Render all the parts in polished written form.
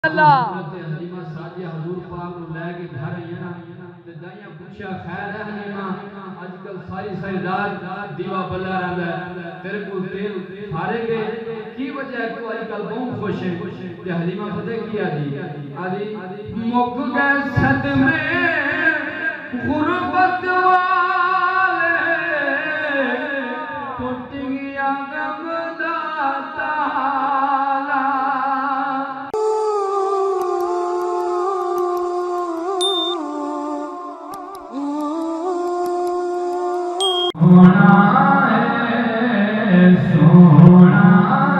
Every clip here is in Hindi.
हलीमा साजिया हजूर पाक नु लेके घर आई ना ते दाइयां पूछया खैर है हलीमा आजकल सारी रात दीवा बल्ला रहंदा तेरे को तेल सारे गए की वजह है तू आजकल बहुत खुश है ते हलीमा पता किया आदि मुक गए सदमे गुरबत वाले टूट गया गम दा ताला सोना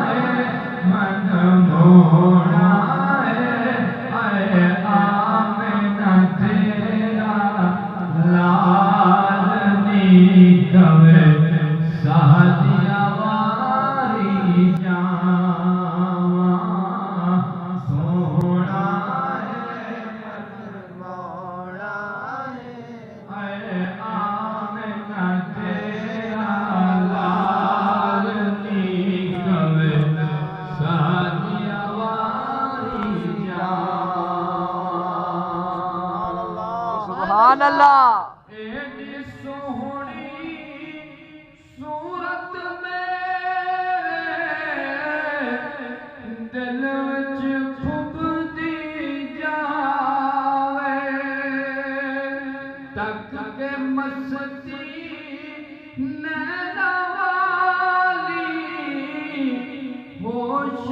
है मन मोड़ा है आए आमना तेरा लाल नी कवे सादिया वारी जावा सोना है मन मोड़ा है आए आमना तेरा सुभान अल्लाह। एडी सोहनी सूरत मेरे दिल विच फुबदी जावे तक के मस्ती नैना वाली होश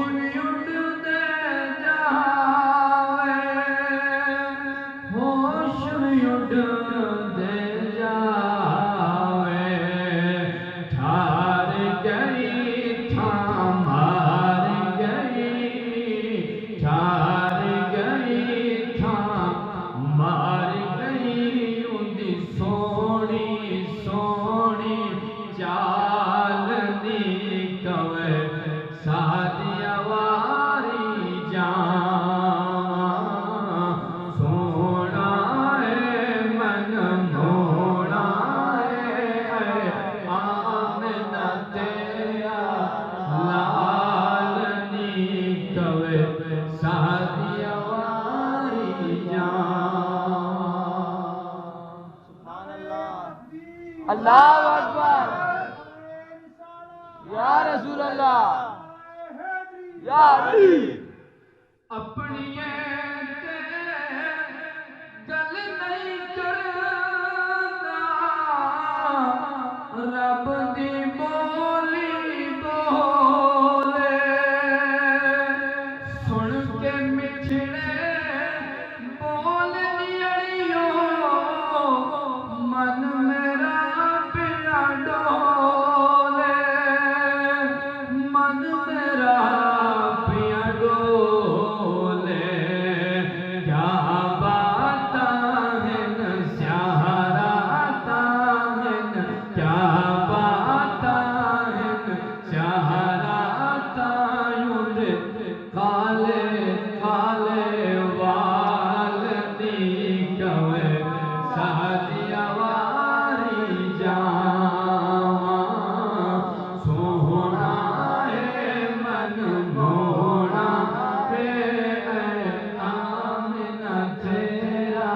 उड़दे जावे होश उड़दे जावे ठार गई था मार गई ठार गई था मार गई उनकी सोनी सोनी चालनी कवे सादिया वारी जावा सोना है मन मोड़ा है आमना तेरा लालनी कवे सादिया वारी जावा। अल्लाह अकबर या रसूल अल्लाह या अली अपनी गल नहीं करना रब दी बोली बोले सुन के मिठड़े बोल नियड़ियो मन मेरा पिया डोले मन मेरा पिया डोले क्या बातां हैं सहारातां हैं क्या बातां हैं सहारातां उड़े काले काले वाल नी कवे सादिया वारी जावा सोहना है मन मोड़ा है आमना तेरा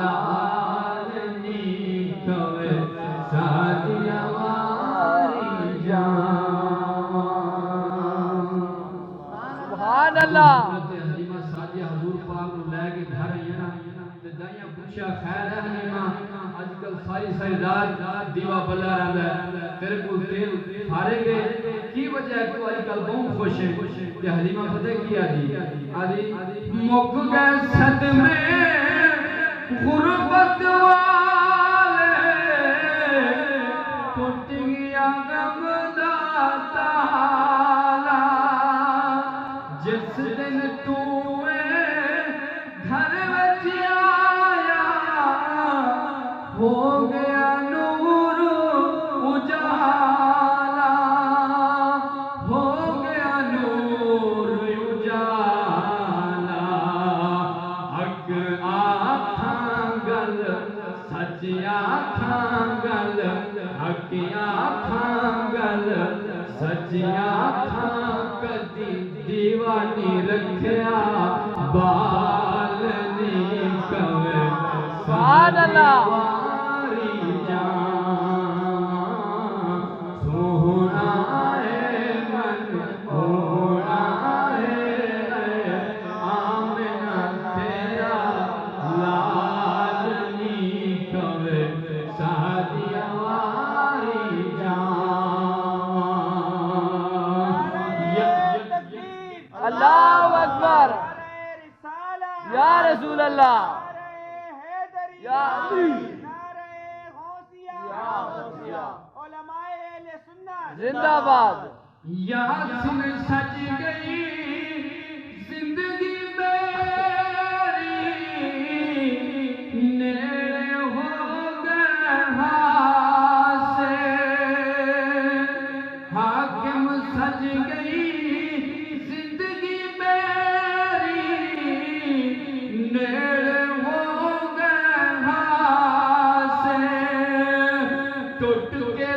लाल नी कवे सादिया वारी जावा। सुभान अल्लाह। हलीमा साजिया हजूर पाक नु लेके घर आई ना ते दाइयां पूछया खैर है हलीमा आजकल सारी रात दीवा बल्ला रहंदा तेरे को तेल सारे गए की वजह है तू आजकल बहुत खुश है ते हलीमा पता किया आदि मुक गए सदमे गुरबत वाले टूट गया गम दा ताला जिस दिन तू घर विच आया हो गया नूर उजाला हो गया नूर उजाला हक आखां गल सच आखां गल हक आखां गल सच आखां कदी दीवानी रखया बाल निकवे सुभान अल्लाह वारी जान सोहना है मन होना है आमना तेरा लाल निकवे सादिया वारी अल्लाहु अकबर या रसूल अल्लाह या अली जिंदाबाद। यासिन सज गई जिंदगी मेरी नेड़े हो गए हासे हाकिम सज गई जिंदगी मेरी नेड़े हो गए हासे टूट के